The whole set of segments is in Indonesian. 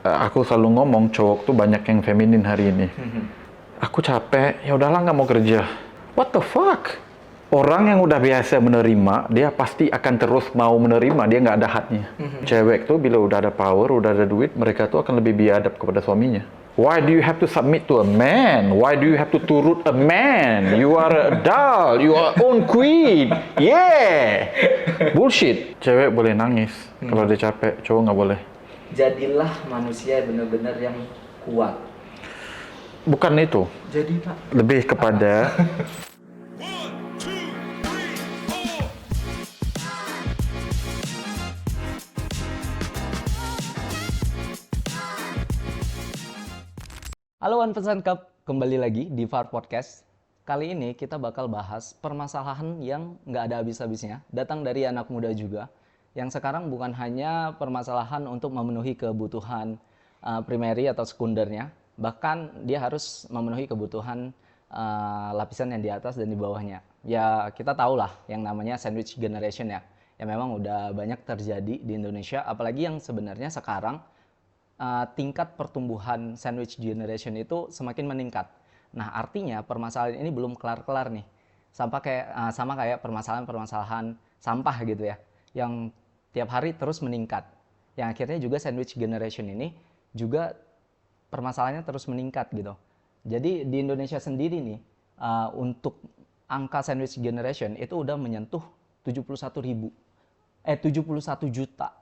aku selalu ngomong cowok tuh banyak yang feminin hari ini. Aku capek, ya udahlah nggak mau kerja. What the fuck? Orang yang udah biasa menerima, dia pasti akan terus mau menerima, dia nggak ada hatnya. Cewek tuh bila udah ada power, udah ada duit, mereka tuh akan lebih biadab kepada suaminya. Why do you have to submit to a man? Why do you have to turut a man? You are a doll, you are own queen. Yeah! Bullshit. Cewek boleh nangis kalau dia capek, cowok nggak boleh. Jadilah manusia benar-benar yang kuat. Bukan itu. Jadi Pak. Lebih kepada Halo One Percent Cup, kembali lagi di VAR Podcast. Kali ini kita bakal bahas permasalahan yang nggak ada habis-habisnya, datang dari anak muda juga, yang sekarang bukan hanya permasalahan untuk memenuhi kebutuhan primary atau sekundernya, bahkan dia harus memenuhi kebutuhan lapisan yang di atas dan di bawahnya. Ya kita tahu lah yang namanya sandwich generation ya, yang memang udah banyak terjadi di Indonesia, apalagi yang sebenarnya sekarang tingkat pertumbuhan sandwich generation itu semakin meningkat. Nah, artinya permasalahan ini belum kelar-kelar nih. Sama kayak permasalahan-permasalahan sampah gitu ya, yang tiap hari terus meningkat. Yang akhirnya juga sandwich generation ini juga permasalahannya terus meningkat gitu. Jadi di Indonesia sendiri nih, untuk angka sandwich generation itu udah menyentuh 71 juta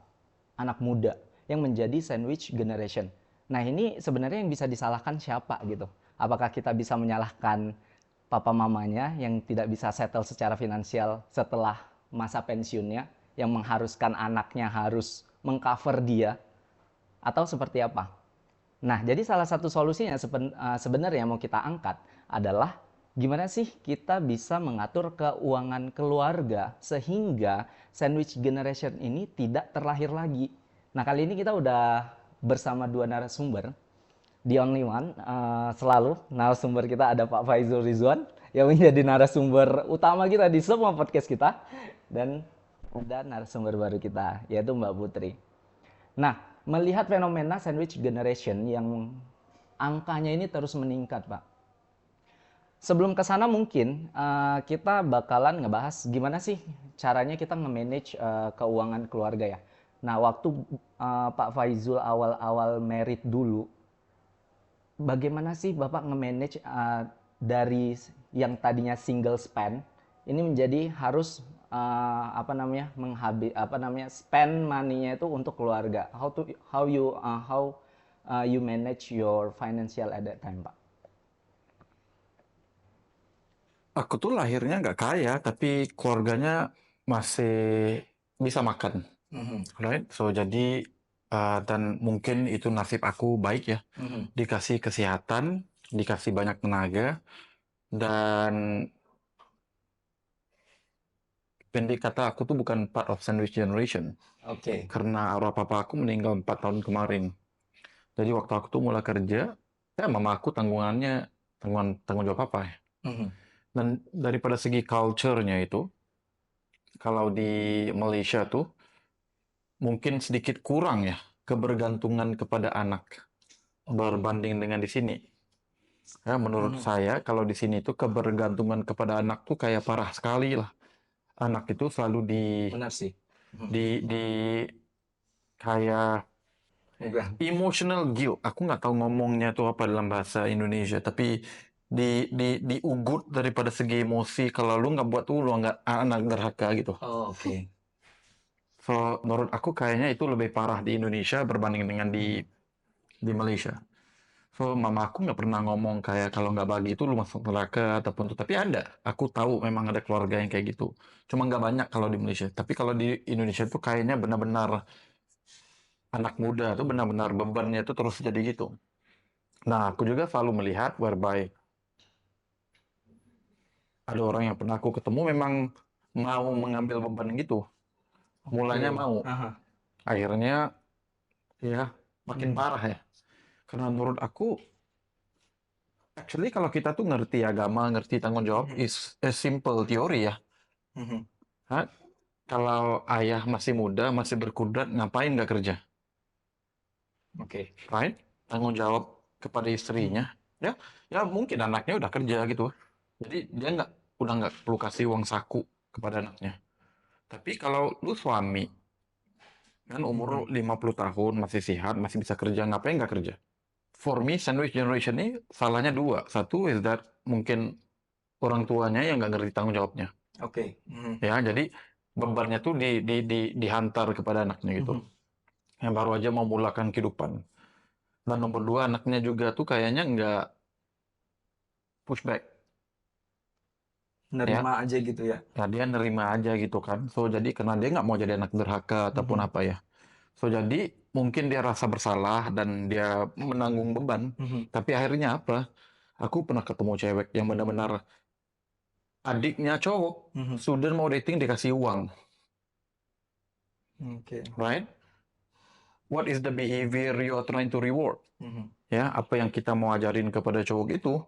anak muda yang menjadi sandwich generation. Nah ini sebenarnya yang bisa disalahkan siapa gitu? Apakah kita bisa menyalahkan papa mamanya yang tidak bisa settle secara finansial setelah masa pensiunnya, yang mengharuskan anaknya harus mengcover dia, atau seperti apa? Nah jadi salah satu solusinya sebenarnya mau kita angkat adalah gimana sih kita bisa mengatur keuangan keluarga sehingga sandwich generation ini tidak terlahir lagi. Nah kali ini kita udah bersama dua narasumber, the only one, selalu narasumber kita ada Pak Faizul Rizwan yang menjadi narasumber utama kita di semua podcast kita, dan ada narasumber baru kita yaitu Mbak Putri. Nah melihat fenomena sandwich generation yang angkanya ini terus meningkat Pak, sebelum ke sana mungkin kita bakalan ngebahas gimana sih caranya kita nge-manage keuangan keluarga ya. Nah, waktu Pak Faizul awal-awal merit dulu, bagaimana sih Bapak nge-manage dari yang tadinya single spend ini menjadi harus spend money-nya itu untuk keluarga. How you manage your financial at that time, Pak? aku tuh lahirnya nggak kaya, tapi keluarganya masih bisa makan. Right? So jadi dan mungkin itu nasib aku baik ya. Dikasih kesehatan, dikasih banyak tenaga, dan pendek kata aku tuh bukan part of sandwich generation. Oke. Karena arwah papa aku meninggal 4 tahun kemarin. Jadi waktu aku tuh mulai kerja, ya mama aku tanggung jawab apa ya. Dan daripada segi culture-nya itu, kalau di Malaysia tuh mungkin sedikit kurang ya kebergantungan kepada anak berbanding dengan di sini. Ya, menurut saya kalau di sini tuh kebergantungan kepada anak tuh kayak parah sekali lah. Anak itu selalu Benar sih. di kayak emotional guilt. Aku nggak tahu ngomongnya tuh apa dalam bahasa Indonesia, tapi diugut daripada segi emosi. Kalau lu nggak buat tuh lu nggak anak derhaka gitu. Oh, oke. So menurut aku kayaknya itu lebih parah di Indonesia berbanding dengan di Malaysia. So mama aku nggak pernah ngomong kayak kalau nggak bagi itu lu masuk neraka ataupun tuh. Tapi ada, aku tahu memang ada keluarga yang kayak gitu. Cuma nggak banyak kalau di Malaysia. Tapi kalau di Indonesia tuh kayaknya benar-benar anak muda tuh benar-benar bebannya tuh terus jadi gitu. Nah, aku juga selalu melihat whereby ada orang yang pernah aku ketemu memang mau mengambil beban gitu. Mulanya mau. Akhirnya ya makin parah ya. Karena menurut aku actually kalau kita tuh ngerti agama, ngerti tanggung jawab is a simple teori ya. Hah? Kalau ayah masih muda, masih berkudrat, ngapain nggak kerja? Oke. right? Tanggung jawab kepada istrinya. Ya, ya mungkin anaknya udah kerja gitu. Jadi dia udah nggak perlu kasih uang saku kepada anaknya. Tapi kalau lu suami, kan umur 50 tahun, masih sehat, masih bisa kerja, ngapain nggak kerja? For me, sandwich generation ini salahnya dua. Satu is that mungkin orang tuanya yang nggak ngerti tanggung jawabnya. Oke. Ya, jadi bebannya tuh dihantar kepada anaknya gitu. Yang baru aja mau mulakan kehidupan. Dan nomor dua, anaknya juga tuh kayaknya nggak pushback. Ya, Nerima aja gitu ya. ya dia nerima aja gitu kan. So, jadi karena dia nggak mau jadi anak durhaka ataupun apa ya. So, jadi mungkin dia rasa bersalah dan dia menanggung beban. Tapi akhirnya apa? Aku pernah ketemu cewek yang benar-benar adiknya cowok, sudah mau dating dikasih uang, Oke. right? What is the behavior you are trying to reward? Ya, apa yang kita mau ajarin kepada cowok itu,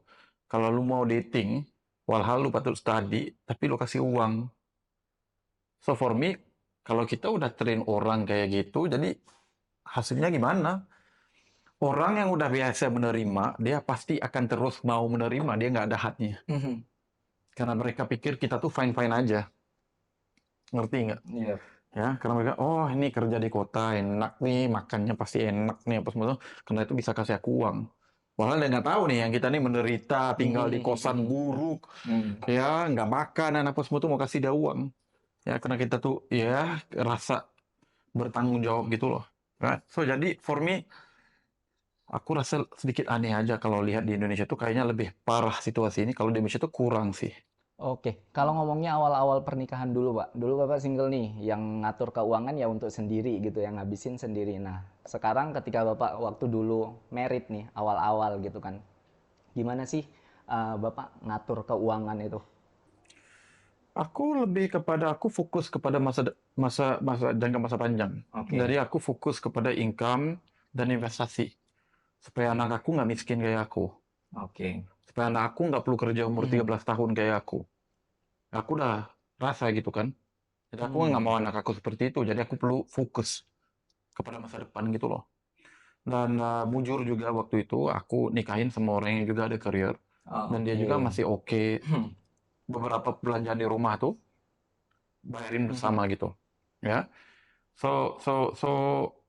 kalau lu mau dating, walhal lu patut study, tapi lu kasih uang. So for me, kalau kita udah train orang kayak gitu, jadi hasilnya gimana? Orang yang udah biasa menerima, dia pasti akan terus mau menerima, dia nggak ada hadnya. Karena mereka pikir kita tuh fine-fine aja. Ngerti nggak? Iya. Ya, karena mereka, oh ini kerja di kota, enak nih, makannya pasti enak nih, apa semua. Karena itu bisa kasih aku uang. Walau dia nggak tahu nih, yang kita nih menderita, tinggal di kosan buruk, ya nggak makan, dan apa semua tuh mau kasih dia uang. Ya, karena kita tuh, ya rasa bertanggung jawab gitu loh. Right? So, jadi for me, aku rasa sedikit aneh aja kalau lihat di Indonesia tuh kayaknya lebih parah situasi ini. Kalau di Indonesia tuh kurang sih. Oke, kalau ngomongnya awal-awal pernikahan dulu, Pak. Dulu Bapak single nih, yang ngatur keuangan ya untuk sendiri gitu, yang ngabisin sendiri. Nah, sekarang ketika Bapak waktu dulu married nih, awal-awal gitu kan, gimana sih Bapak ngatur keuangan itu? Aku lebih kepada aku fokus kepada masa jangka masa panjang. Oke. Jadi aku fokus kepada income dan investasi supaya anak aku nggak miskin kayak aku. Oke. Supaya anak aku nggak perlu kerja umur 13 tahun kayak aku. Aku udah rasa gitu kan. Jadi aku nggak mau anak aku seperti itu. Jadi aku perlu fokus kepada masa depan gitu loh. Dan bujur juga waktu itu aku nikahin sama orang yang juga ada career dan dia juga Oke. masih oke. Beberapa belanjaan di rumah tuh bayarin bersama gitu. Ya. So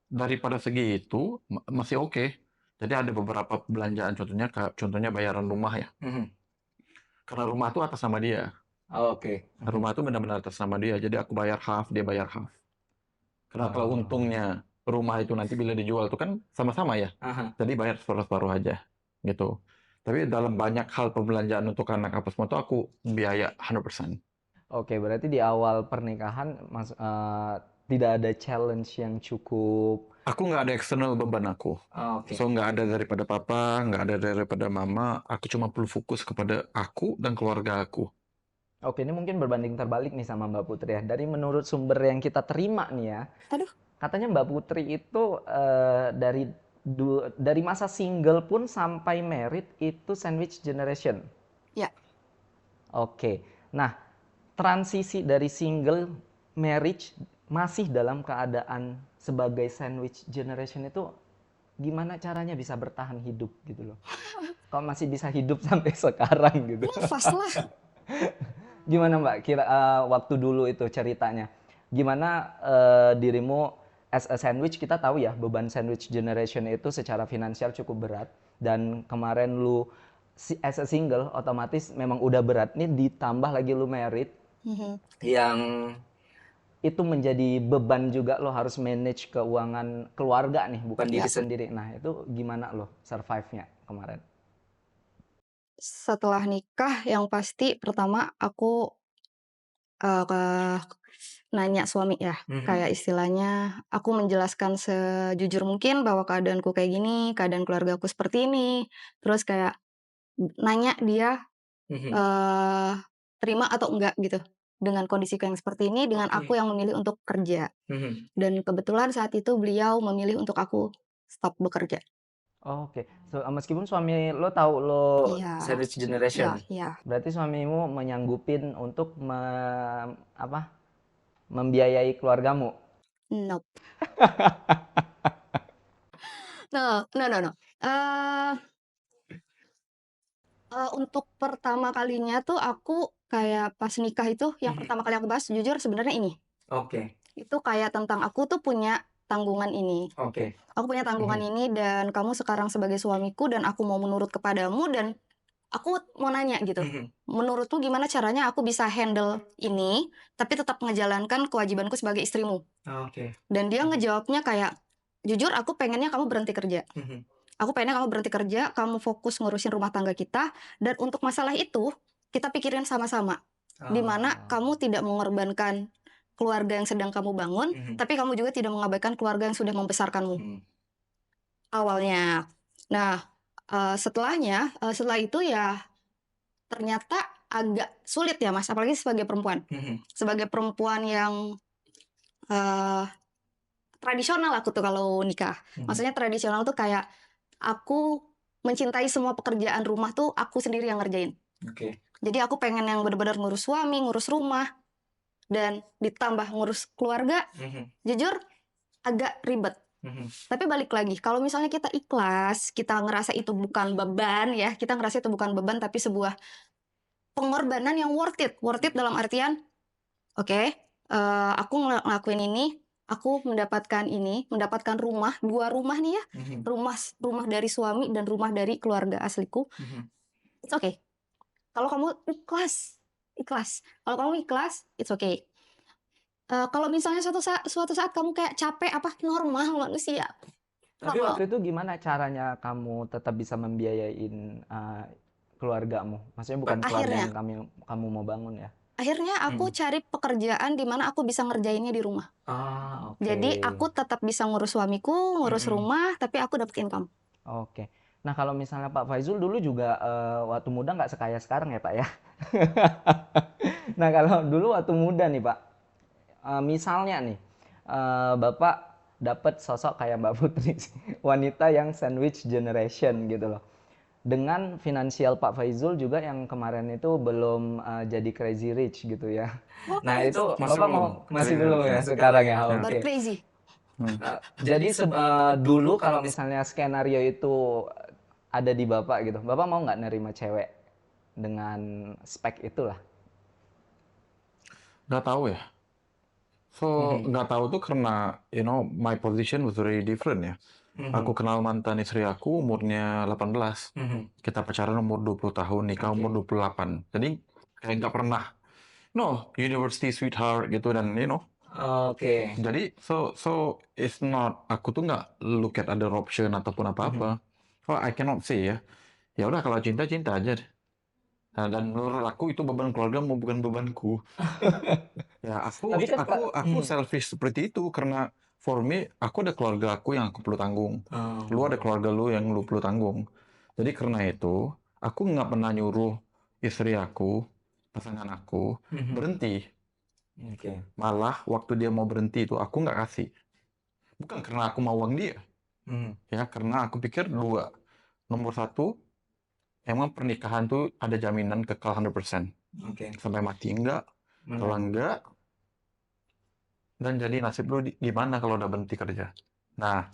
daripada segi itu masih oke. Jadi ada beberapa belanjaan contohnya bayaran rumah ya. Karena rumah itu atas nama dia. Oke. Rumah itu benar-benar atas nama dia. Jadi aku bayar half, dia bayar half. Karena kalau untungnya rumah itu nanti bila dijual itu kan sama-sama ya. Jadi bayar separuh-separuh aja gitu. Tapi dalam banyak hal perbelanjaan untuk anak apa semua itu aku biaya 100%. Oke, berarti di awal pernikahan tidak ada challenge yang cukup. Aku nggak ada eksternal beban aku. Oke. So nggak ada daripada papa, nggak ada daripada mama. Aku cuma perlu fokus kepada aku dan keluarga aku. Oke, ini mungkin berbanding terbalik nih sama Mbak Putri ya. Dari menurut sumber yang kita terima nih ya, Aduh, katanya Mbak Putri itu dari masa single pun sampai married itu sandwich generation. ya. Oke. Nah, transisi dari single marriage masih dalam keadaan sebagai sandwich generation itu gimana caranya bisa bertahan hidup gitu loh. Kok masih bisa hidup sampai sekarang gitu. Nafas lah. Gimana Mbak kira waktu dulu itu ceritanya? Gimana dirimu as a sandwich, kita tahu ya beban sandwich generation itu secara finansial cukup berat, dan kemarin lu as a single otomatis memang udah berat nih, ditambah lagi lu married, yang itu menjadi beban juga, lo harus manage keuangan keluarga nih, bukan diri sendiri. Nah, itu gimana lo survive-nya kemarin? Setelah nikah yang pasti pertama aku ke nanya suami ya, kayak istilahnya aku menjelaskan sejujur mungkin bahwa keadaanku kayak gini, keadaan keluargaku seperti ini, terus kayak nanya dia terima atau enggak gitu dengan kondisiku yang seperti ini, dengan aku yang memilih untuk kerja. Dan kebetulan saat itu beliau memilih untuk aku stop bekerja. Oke, meskipun suami lo tahu lo Iya, Sandwich iya, generation. iya. berarti suamimu menyanggupin untuk membiayai keluargamu. Nope. No, no, no, no. Eee untuk pertama kalinya tuh aku kayak pas nikah itu yang Mhm. pertama kali aku bahas jujur sebenarnya ini. Oke. Itu kayak tentang aku tuh punya tanggungan ini. Oke. Aku punya tanggungan Mhm. ini dan kamu sekarang sebagai suamiku dan aku mau menurut kepadamu dan aku mau nanya gitu. Mhm. Menurutmu gimana caranya aku bisa handle ini, tapi tetap menjalankan kewajibanku sebagai istrimu? Oke. Dan dia Mhm. ngejawabnya kayak, "Jujur aku pengennya kamu berhenti kerja. Mhm. Aku pengennya kamu berhenti kerja, kamu fokus ngurusin rumah tangga kita, dan untuk masalah itu, kita pikirin sama-sama. Di mana Oh. kamu tidak mengorbankan keluarga yang sedang kamu bangun, Mhm. tapi kamu juga tidak mengabaikan keluarga yang sudah membesarkanmu." Mhm. Awalnya. Nah, setelah itu ya ternyata agak sulit ya, Mas, apalagi sebagai perempuan. Mhm. Sebagai perempuan yang, eee, tradisional aku tuh kalau nikah. Mhm. Maksudnya tradisional tuh kayak aku mencintai semua pekerjaan rumah tuh aku sendiri yang ngerjain. Oke. Jadi aku pengen yang bener-bener ngurus suami, ngurus rumah, dan ditambah ngurus keluarga, Mhm. jujur agak ribet. Mhm. Tapi balik lagi, kalau misalnya kita ikhlas, kita ngerasa itu bukan beban ya, kita ngerasa itu bukan beban tapi sebuah pengorbanan yang worth it. Worth it dalam artian, oke, aku ngelakuin ini, aku mendapatkan ini, mendapatkan rumah, 2 rumah nih ya, Mhm. rumah rumah dari suami dan rumah dari keluarga asliku, Mhm. it's okay. Kalau kamu ikhlas, ikhlas. Kalau kamu ikhlas, it's okay. Kalau misalnya suatu saat kamu kayak capek, apa, normal manusia, Tapi normal. waktu itu gimana caranya kamu tetap bisa membiayain keluargamu? Maksudnya bukan keluarga Akhirnya yang kamu mau bangun ya? akhirnya aku Mhm. cari pekerjaan di mana aku bisa ngerjainnya di rumah. Ah, oke. Jadi aku tetap bisa ngurus suamiku, ngurus Mhm. rumah, tapi aku dapat income. Oke. Nah, kalau misalnya Pak Faizul dulu juga waktu muda nggak sekaya sekarang ya, Pak ya? Nah, kalau dulu waktu muda nih, Pak, misalnya nih, Bapak dapat sosok kayak Mbak Putri, wanita yang sandwich generation gitu loh. Dengan finansial Pak Faizul juga yang kemarin itu belum jadi crazy rich gitu ya. Oh, Nah, itu Masih Bapak belum. mau masih Crazy belum Rich ya ya. sekarang ya? Ya. baru Oke. crazy. Hmm. Jadi dulu kalau misalnya skenario itu ada di Bapak gitu, Bapak mau nggak nerima cewek dengan spek itulah? Nggak tahu ya. So, Mhm. nggak tahu tuh karena, my position was very different ya. Aku Mhm. kenal mantan istri aku umurnya 18. Mhm. Kita pacaran umur 20 tahun, nikah umur Oke. 28. Jadi, kayak nggak pernah, university sweetheart gitu dan, Oke. jadi, so it's not, aku tuh nggak look at other option ataupun Mhm. apa-apa. So, I cannot say ya. Ya udah kalau cinta, cinta aja deh. Nah, dan menurut aku itu beban keluarga mau bukan bebanku. Ya, aku Tapi kan Pak, aku aku Mhm. selfish seperti itu karena for me, aku ada keluarga aku yang aku perlu tanggung. Lu ada Oh. keluarga lu yang lu perlu tanggung. Jadi karena itu, aku nggak pernah nyuruh istri aku, pasangan aku, Mhm. berhenti. Oke. Malah waktu dia mau berhenti itu aku nggak kasih. Bukan karena aku mau uang dia, Mhm. ya karena aku pikir dua. Nomor satu, emang pernikahan tuh ada jaminan kekal 100%. Oke. Sampai mati enggak, kalau Benar. enggak, dan jadi nasib lu gimana kalau udah berhenti kerja. Nah,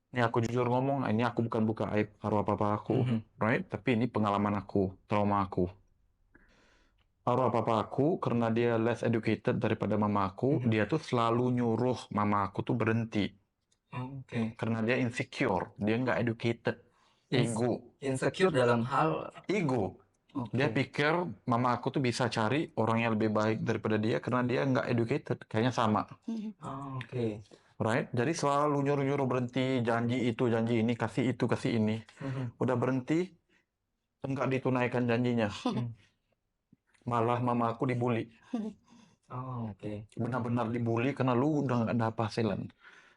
ini aku jujur ngomong, ini aku bukan buka aib arwah papa aku, Mhm. right? Tapi ini pengalaman aku, trauma aku. Arwah papa aku, karena dia less educated daripada mama aku, Mhm. dia tuh selalu nyuruh mama aku tuh berhenti. Oke. Karena dia insecure, dia nggak educated. Ins Ego. insecure dalam hal Ego. Dia oke. pikir mama aku tuh bisa cari orang yang lebih baik daripada dia karena dia nggak educated. Kayaknya sama. Mhm. Oh, oke. Right? Jadi selalu nyuruh-nyuruh berhenti, janji itu, janji ini, kasih itu, kasih ini. Mhm. Udah berhenti, enggak ditunaikan janjinya. Mmm. Malah mama aku dibully. Oh, oke. Benar-benar dibully karena lu udah nggak ada penghasilan.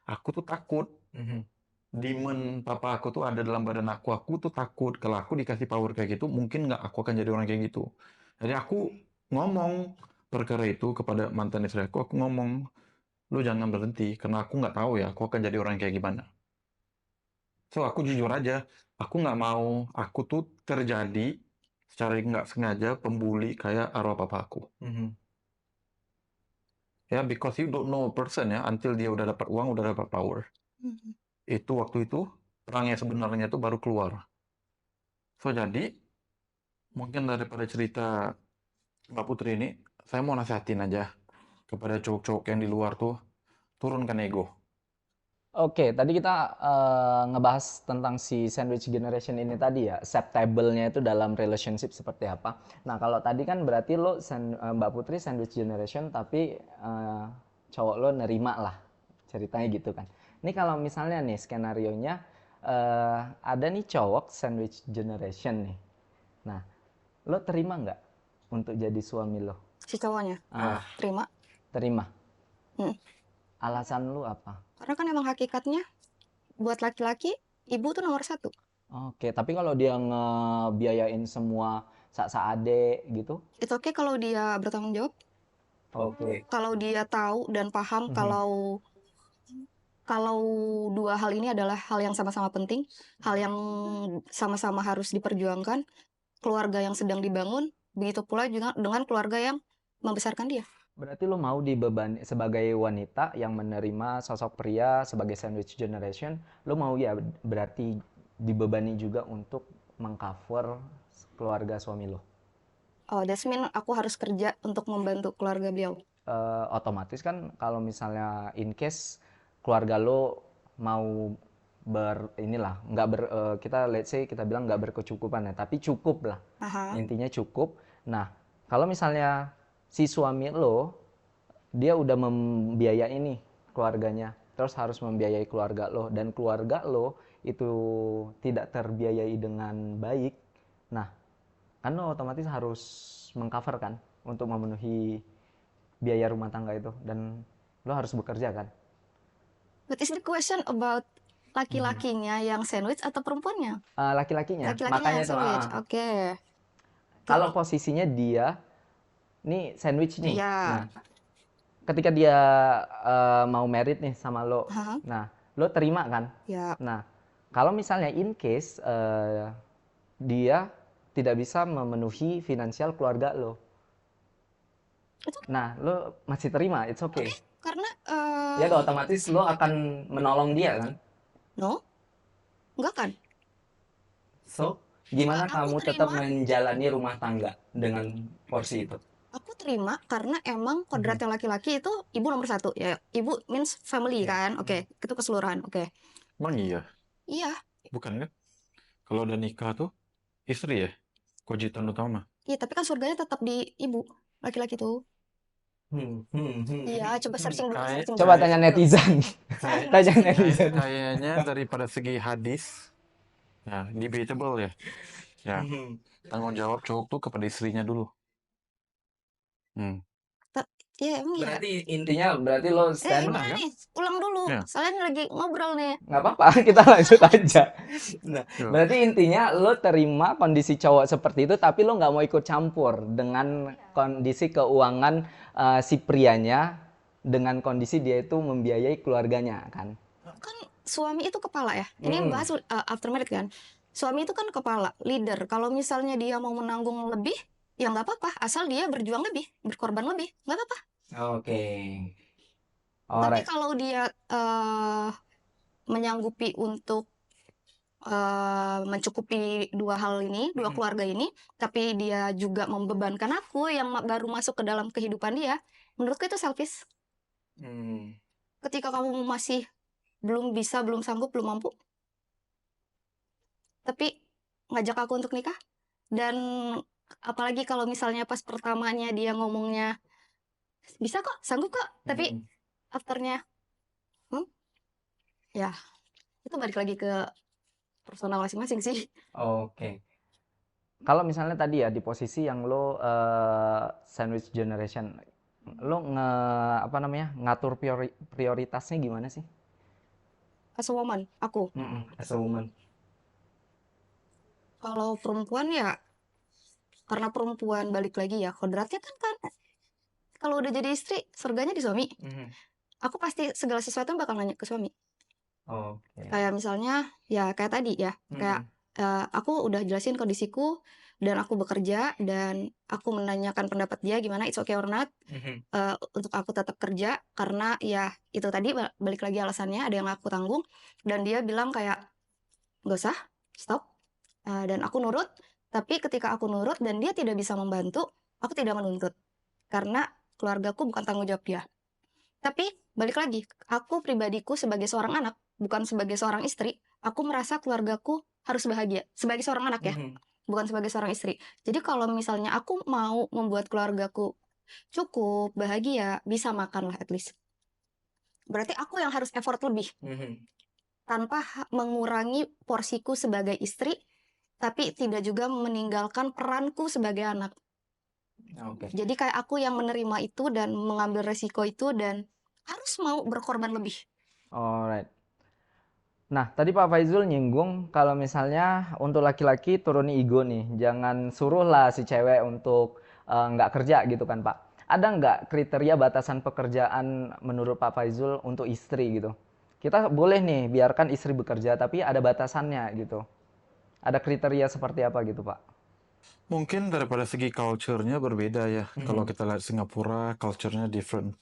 Aku tuh takut. Mhm. Demon papa aku tuh ada dalam badan aku. Aku tuh takut kalau aku dikasih power kayak gitu, mungkin nggak aku akan jadi orang kayak gitu. Jadi aku ngomong perkara itu kepada mantan istri aku ngomong, lu jangan berhenti, karena aku nggak tahu ya, aku akan jadi orang kayak gimana. So, aku jujur aja, aku nggak mau aku tuh terjadi secara nggak sengaja pembuli kayak arwah papa aku. Mhm. Ya, because you don't know a person ya, until dia udah dapat uang, udah dapat power. Mhm. Itu waktu itu, perangnya sebenarnya itu baru keluar. So jadi mungkin daripada cerita Mbak Putri ini, saya mau nasihatin aja kepada cowok-cowok yang di luar tuh, turunkan ego. Oke, tadi kita ngebahas tentang si sandwich generation ini tadi ya, acceptable-nya itu dalam relationship seperti apa. Nah, kalau tadi kan berarti Mbak Putri sandwich generation, tapi cowok lo nerima lah, ceritanya gitu kan. Ini kalau misalnya nih skenario-nya ada nih cowok sandwich generation nih. Nah, lo terima nggak untuk jadi suami lo? Si cowoknya terima. Terima. Hmm. Alasan lu apa? Karena kan emang hakikatnya buat laki-laki ibu tuh nomor 1. Oke, tapi kalau dia ngebiayain semua ade gitu? It's okay kalau dia bertanggung jawab, Oke. kalau dia tahu dan paham kalau dua hal ini adalah hal yang sama-sama penting, hal yang sama-sama harus diperjuangkan, keluarga yang sedang dibangun, begitu pula juga dengan keluarga yang membesarkan dia. Berarti lo mau dibebani sebagai wanita yang menerima sosok pria sebagai sandwich generation, lo mau ya berarti dibebani juga untuk mengcover keluarga suami lo. Oh, that's mean aku harus kerja untuk membantu keluarga beliau. Otomatis kan kalau misalnya in case keluarga lo mau kita let's say kita bilang nggak berkecukupan ya, tapi cukup lah. Aha. Intinya cukup. Nah, kalau misalnya si suami lo dia udah membiayai nih keluarganya, terus harus membiayai keluarga lo, dan keluarga lo itu tidak terbiayai dengan baik, nah kan lo otomatis harus mengcover kan untuk memenuhi biaya rumah tangga itu, dan lo harus bekerja kan. But is the question about laki-lakinya yang sandwich atau perempuannya? Laki-lakinya, Laki-lakinya makanya yang tuh sandwich. Oke. kalau posisinya dia nih sandwich nih, Iya. nah ketika dia mau married nih sama lo, Aha. nah lo terima kan? Ya. Nah, kalau misalnya in case dia tidak bisa memenuhi finansial keluarga lo, nah lo masih terima, it's okay. Karena Ya otomatis lo akan menolong dia kan? no, enggak kan? So, gimana Aku kamu tetap terima. menjalani rumah tangga dengan porsi itu? Aku terima karena emang kodratnya laki-laki itu ibu nomor 1 ya. Ibu means family kan. Oke, itu keseluruhan. Oke. Emang iya? Iya, Bukan kan? Kalau udah nikah tuh, istri ya? Kewajiban utama. iya, tapi kan surganya tetap di ibu, laki-laki tuh. Iya, coba searching dulu, searching Coba dulu. tanya netizen. Tanya netizen. Kayaknya daripada segi hadis, nah debatable ya. Ya, tanggung jawab cowok tuh kepada istrinya dulu. Iya, emang iya. Berarti intinya berarti lo stand. Benar, Gimana kan? nih? Ulang dulu. Ya. Soalnya ini lagi ngobrol nih. Nggak apa-apa, kita lanjut aja. Nah, Yo. berarti intinya lo terima kondisi cowok seperti itu, tapi lo nggak mau ikut campur dengan kondisi keuangan si prianya, dengan kondisi dia itu membiayai keluarganya kan. Kan suami itu kepala ya. Ini yang bahas after married kan. Suami itu kan kepala, leader. Kalau misalnya dia mau menanggung lebih, ya nggak apa-apa. Asal dia berjuang lebih, berkorban lebih, nggak apa-apa. Oke. Tapi Alright. kalau dia menyanggupi untuk mencukupi dua hal ini, dua keluarga ini, tapi dia juga membebankan aku yang baru masuk ke dalam kehidupan dia, menurutku itu selfish. Ketika kamu masih belum bisa, belum sanggup, belum mampu, tapi ngajak aku untuk nikah, dan apalagi kalau misalnya pas pertamanya dia ngomongnya bisa kok, sanggup kok, tapi afternya ya itu balik lagi ke personal masing-masing sih. Oke. Kalau misalnya tadi ya di posisi yang lo sandwich generation, lo ngatur prioritasnya gimana sih? As a woman, aku. As a woman. Kalau perempuan ya, karena perempuan balik lagi ya, kodratnya kan kalau udah jadi istri, surganya di suami. Aku pasti segala sesuatu bakal nanya ke suami. Oke. Kayak misalnya, ya kayak tadi ya, kayak aku udah jelasin kondisiku, dan aku bekerja, dan aku menanyakan pendapat dia gimana, it's okay or not, untuk aku tetap kerja, karena ya itu tadi balik lagi alasannya, ada yang aku tanggung, dan dia bilang kayak, nggak usah, stop. Dan aku nurut, tapi ketika aku nurut dan dia tidak bisa membantu, aku tidak menuntut. Karena keluargaku bukan tanggung jawab dia. Tapi balik lagi, aku pribadiku sebagai seorang anak, bukan sebagai seorang istri, aku merasa keluargaku harus bahagia. Sebagai seorang anak ya, bukan sebagai seorang istri. Jadi kalau misalnya aku mau membuat keluargaku cukup, bahagia, bisa makan lah at least. Berarti aku yang harus effort lebih, tanpa mengurangi porsiku sebagai istri, tapi tidak juga meninggalkan peranku sebagai anak. Oke. Jadi kayak aku yang menerima itu dan mengambil resiko itu dan harus mau berkorban lebih. Alright. Nah, tadi Pak Faizul nyinggung kalau misalnya untuk laki-laki turuni ego nih, jangan suruhlah si cewek untuk nggak kerja gitu kan Pak. Ada nggak kriteria batasan pekerjaan menurut Pak Faizul untuk istri gitu? Kita boleh nih biarkan istri bekerja, tapi ada batasannya gitu. Ada kriteria seperti apa gitu Pak? Mungkin daripada segi culture-nya berbeda ya. Kalau kita lihat Singapura, culture-nya different.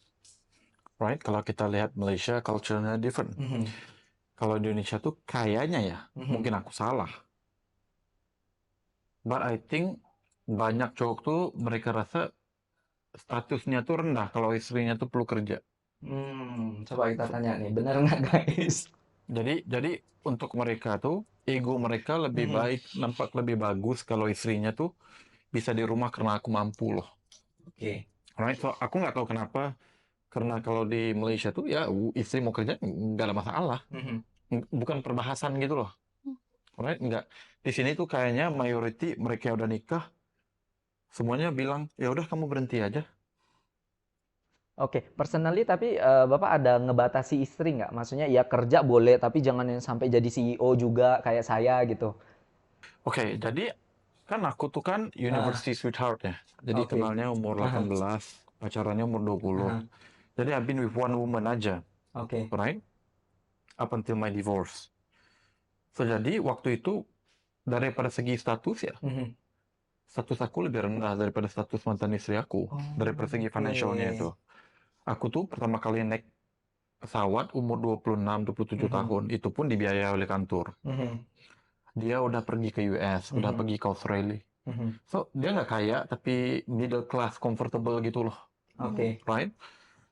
Right? Kalau kita lihat Malaysia, culture-nya different. Kalau di Indonesia tuh kayaknya ya, mungkin aku salah. But I think banyak cowok tuh mereka rasa statusnya tuh rendah kalau istrinya tuh perlu kerja. Coba kita tanya nih, bener nggak guys? Jadi untuk mereka tuh ego mereka lebih baik, nampak lebih bagus kalau istrinya tuh bisa di rumah karena aku mampu loh. Oke. Right? So aku nggak tahu kenapa. Karena kalau di Malaysia tuh ya istri mau kerja nggak ada masalah. Bukan perbahasan gitu loh. Right? Nggak. Di sini tuh kayaknya mayority mereka yang udah nikah semuanya bilang ya udah kamu berhenti aja. Oke, personally tapi Bapak ada ngebatasi istri nggak? Maksudnya ya kerja boleh, tapi jangan yang sampai jadi CEO juga kayak saya gitu. Oke, jadi kan aku tuh kan university sweetheart ya. Jadi Oke. kenalnya umur 18, pacarannya umur 20. Jadi I've been with one woman aja, Oke. right? Up until my divorce. So jadi waktu itu daripada segi status ya, status aku lebih rendah daripada status mantan istri aku. Daripada segi financialnya itu. Aku tuh pertama kali naik pesawat umur 26, 27 tahun. Itu pun dibiayai oleh kantor. Dia udah pergi ke US, udah pergi ke Australia. So, dia nggak kaya, tapi middle class, comfortable gitu loh. Oke. Right?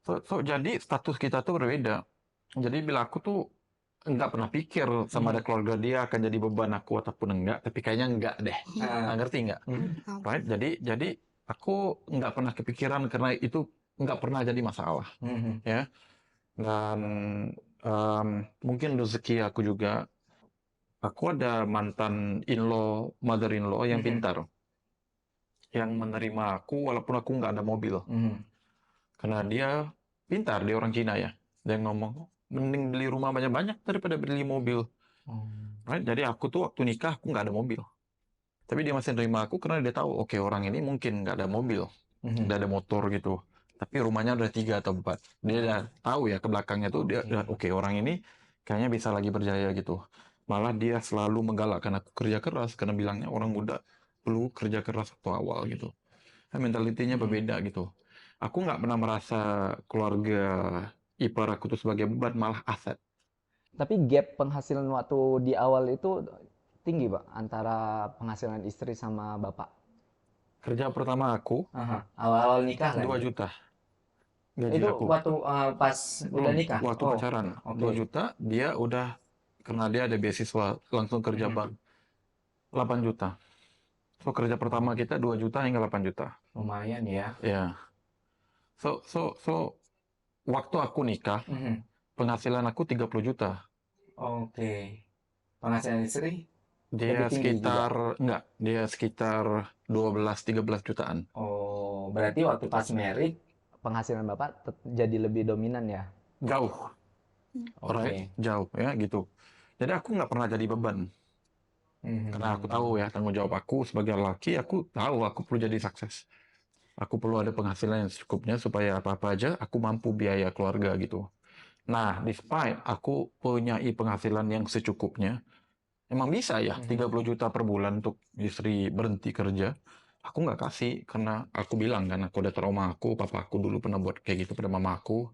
So, jadi status kita tuh berbeda. Jadi bila aku tuh nggak pernah pikir sama ada keluarga dia akan jadi beban aku ataupun enggak, tapi kayaknya enggak deh. Ngerti nggak? Right? Jadi aku nggak pernah kepikiran karena itu nggak pernah jadi masalah. Ya. Dan mungkin rezeki aku juga. Aku ada mantan in-law, mother-in-law yang pintar. Yang menerima aku walaupun aku nggak ada mobil. Karena dia pintar, dia orang Cina ya. Dia ngomong, mending beli rumah banyak-banyak daripada beli mobil. Right? Jadi aku tuh waktu nikah, aku nggak ada mobil. Tapi dia masih nerima aku karena dia tahu, oke orang ini mungkin nggak ada mobil. Nggak ada motor gitu. Tapi rumahnya udah 3 atau 4. Dia udah tahu ya ke belakangnya tuh, dia udah, oke orang ini kayaknya bisa lagi berjaya gitu. Malah dia selalu menggalakkan aku kerja keras karena bilangnya orang muda perlu kerja keras waktu awal gitu. Mentalitinya berbeda gitu. Aku nggak pernah merasa keluarga ipar aku tuh sebagai beban, malah aset. Tapi gap penghasilan waktu di awal itu tinggi, Pak, antara penghasilan istri sama Bapak. Kerja pertama aku Awal-awal nikah kan? 2 juta gaji Itu aku. waktu pas udah nikah? Waktu Oh, pacaran oke. 2 juta, dia udah karena dia ada beasiswa langsung kerja bank 8 juta. So kerja pertama kita 2 juta hingga 8 juta. Lumayan ya. Ya. So waktu aku nikah, penghasilan aku 30 juta. Oke. Penghasilan istri? Dia Lebih tinggi sekitar enggak, dia sekitar 12-13 jutaan. Oh, berarti waktu pas married penghasilan Bapak jadi lebih dominan ya? Jauh, Oke. right? Jauh ya gitu. Jadi aku nggak pernah jadi beban. Karena aku tahu ya tanggung jawab aku sebagai laki, aku tahu aku perlu jadi sukses. Aku perlu ada penghasilan yang secukupnya supaya apa-apa aja aku mampu biaya keluarga gitu. Nah, despite aku punya penghasilan yang secukupnya, emang bisa ya 30 juta per bulan untuk istri berhenti kerja. Aku nggak kasih karena aku bilang kan aku ada trauma aku, papa aku dulu pernah buat kayak gitu pada mama aku.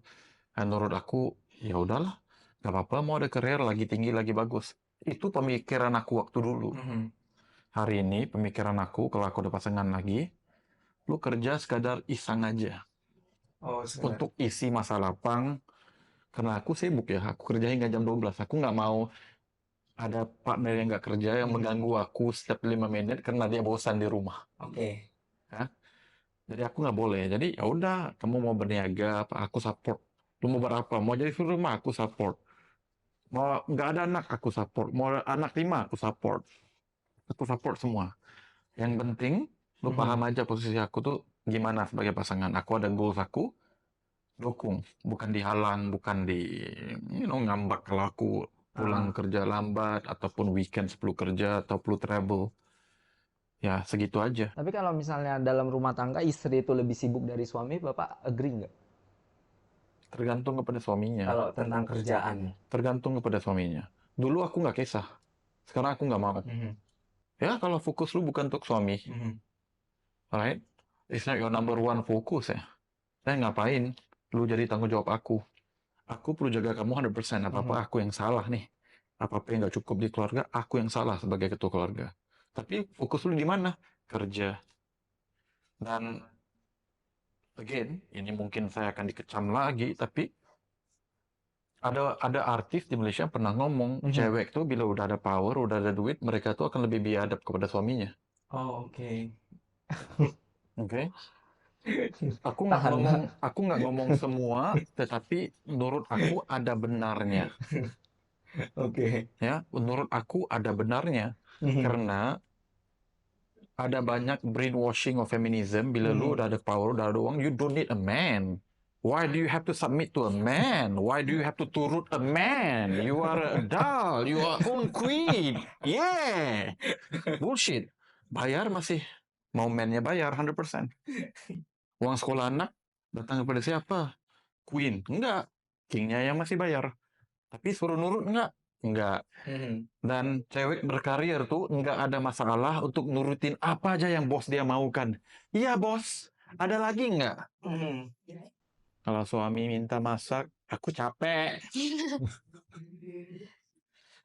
Dan menurut aku, ya udahlah, nggak apa-apa mau ada karir lagi tinggi lagi bagus. Itu pemikiran aku waktu dulu. Mhm. Hari ini pemikiran aku kalau aku udah pasangan lagi, lu kerja sekadar iseng aja Oh, sekedar. untuk isi masa lapang. Karena aku sibuk ya, aku kerja hingga jam 12. Aku nggak mau ada partner yang nggak kerja yang mengganggu aku setiap 5 menit karena dia bosan di rumah. Oke. Ya. Jadi aku nggak boleh. Jadi ya udah, kamu mau berniaga apa, aku support. Lu mau berapa? Mau jadi suruh rumah, aku support. Mau nggak ada anak, aku support. Mau anak 5, aku support. Aku support semua. Yang penting, lu paham aja posisi aku tuh gimana sebagai pasangan. Aku ada goals aku, dukung. Bukan dihalang, bukan ngambak kalau aku pulang kerja lambat, ataupun weekend perlu kerja, atau perlu travel. Ya, segitu aja. Tapi kalau misalnya dalam rumah tangga istri itu lebih sibuk dari suami, Bapak agree nggak? Tergantung kepada suaminya. Kalau tentang kerjaan. Tergantung kepada suaminya. Dulu aku nggak kisah. Sekarang aku nggak mau. Mhm. Ya, kalau fokus lu bukan untuk suami, Mhm. right? It's not your number one fokus ya. Ngapain? Lu jadi tanggung jawab aku. Aku perlu jaga kamu 100%. Apa-apa aku yang salah nih. Apa-apa yang nggak cukup di keluarga, aku yang salah sebagai ketua keluarga. Tapi fokus lu di mana? Kerja. Dan again, ini mungkin saya akan dikecam lagi, tapi ada artis di Malaysia yang pernah ngomong, cewek tuh bila udah ada power, udah ada duit, mereka tuh akan lebih biadab kepada suaminya. Oh, oke. Oke? Tahan, Pak. Aku nggak ngomong semua, tetapi menurut aku ada benarnya. Oke. Ya, menurut aku ada benarnya. Karena ada banyak brainwashing of feminism. Bila lu udah ada power, udah ada uang, you don't need a man. Why do you have to submit to a man? Why do you have to turut a man? You are a doll. You are own queen. Yeah. Bullshit. Bayar masih. Mau man-nya bayar 100%. Uang sekolah anak datang kepada siapa? Queen. Enggak. King-nya yang masih bayar. Tapi suruh nurut enggak? Enggak. Mhm. Dan cewek berkarir tuh nggak ada masalah untuk nurutin apa aja yang bos dia maukan. Iya bos, ada lagi nggak? Mhm. Kalau suami minta masak, aku capek.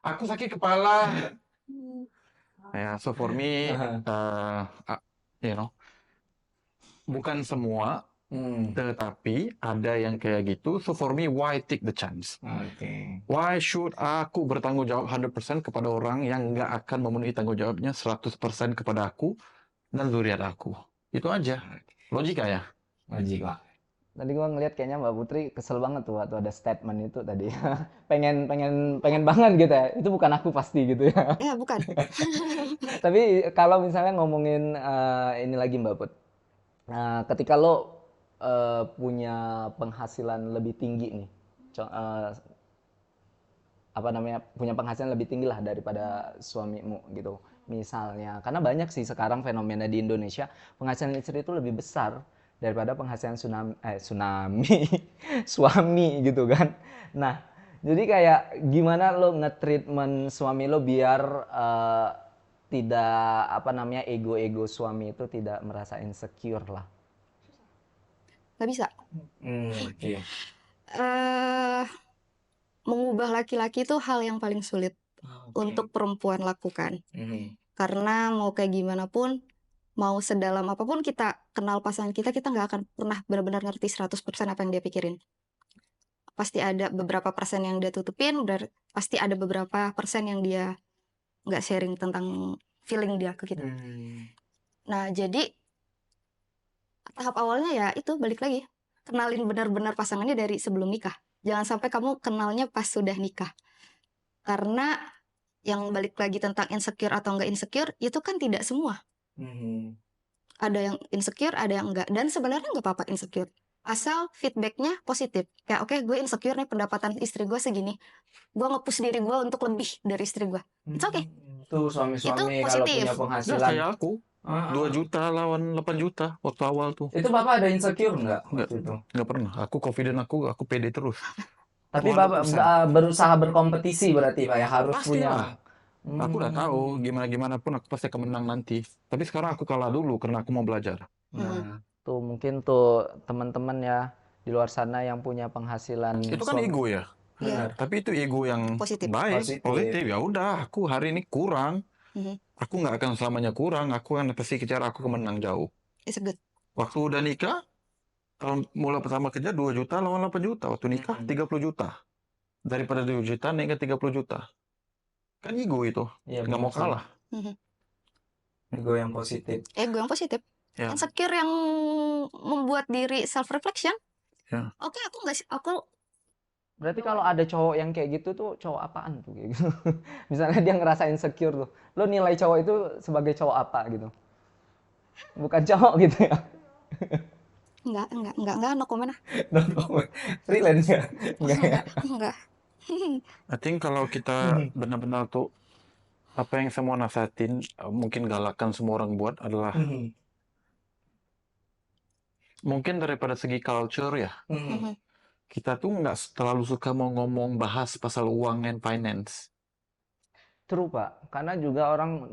Aku sakit kepala. Ya, so for me, you know, bukan semua, tetapi ada yang kayak gitu. So for me, why take the chance? Oke. Why should aku bertanggung jawab 100% kepada orang yang nggak akan memenuhi tanggung jawabnya 100% kepada aku dan zuriat aku? Itu aja. Logika ya? Logik, Pak. Tadi gua ngeliat kayaknya Mbak Putri kesel banget tuh waktu ada statement itu tadi. pengen banget gitu ya. Itu bukan aku pasti gitu ya. Ya, bukan. Tapi kalau misalnya ngomongin ini lagi Mbak Put. Ketika lo punya penghasilan lebih tinggi nih. Apa namanya, punya penghasilan lebih tinggi lah daripada suamimu gitu misalnya, karena banyak sih sekarang fenomena di Indonesia penghasilan istri itu lebih besar daripada penghasilan tsunami suami gitu kan. Nah, jadi kayak gimana lo nge-treatment suami lo biar tidak apa namanya, ego suami itu tidak merasa insecure lah. Nggak bisa. Oke. Eh, Mengubah laki-laki itu hal yang paling sulit untuk perempuan lakukan. Mhm. Karena mau kayak gimana pun, mau sedalam apapun kita kenal pasangan kita nggak akan pernah benar-benar ngerti 100% apa yang dia pikirin. Pasti ada beberapa persen yang dia tutupin, pasti ada beberapa persen yang dia nggak sharing tentang feeling dia ke kita. Nah, jadi tahap awalnya ya itu balik lagi. Kenalin benar-benar pasangannya dari sebelum nikah. Jangan sampai kamu kenalnya pas sudah nikah. Karena yang balik lagi tentang insecure atau enggak insecure, itu kan tidak semua. Mhm. Ada yang insecure, ada yang enggak. Dan sebenarnya nggak apa-apa insecure. Asal feedbacknya positif. Kayak oke, gue insecure nih pendapatan istri gue segini. Gue nge-push diri gue untuk lebih dari istri gue. It's okay. Tuh suami-suami Itu kalau positif. punya Nggak penghasilan. kayak aku. 2 juta lawan 8 juta waktu awal tuh. Itu Bapak ada insecure nggak Nggak, waktu itu? nggak pernah. Aku confident aku pede terus. Tapi 200%. Bapak Berusaha berkompetisi berarti Pak ya, harus punya. Pastilah. Aku udah tahu gimana pun aku pasti akan menang nanti. Tapi sekarang aku kalah dulu karena aku mau belajar. Nah, Tuh mungkin tuh teman-teman ya di luar sana yang punya penghasilan Itu kan ego ya. Benar. Tapi itu ego yang Positif. baik, Positif. positif. Ya udah, aku hari ini kurang. Mhm. Aku nggak akan selamanya kurang. Aku akan pasti kejar aku menang jauh. It's a good. Waktu udah nikah, tahun mulai pertama kerja 2 juta lawan 8 juta. Waktu nikah 30 juta. Daripada 2 juta naik ke 30 juta. Kan ego itu. Iya, Nggak mau benar sih. kalah. Mhm. Ego yang positif. Ego yang positif. Ya. Insecure yang membuat diri self reflection. Ya. Oke, aku nggak sih, aku Berarti kalau ada cowok yang kayak gitu tuh cowok apaan tuh kayak gitu? Misalnya dia ngerasa insecure tuh. Lo nilai cowok itu sebagai cowok apa gitu? Bukan cowok gitu ya. enggak, no comment ah. No comment. Freelance ya? Enggak ya? Enggak. I think kalau kita benar-benar tuh apa yang semua nasihatin, mungkin galakan semua orang buat adalah mungkin daripada segi culture ya. Mhm. Kita tuh nggak terlalu suka mau ngomong bahas pasal uang and finance. True Pak, karena juga orang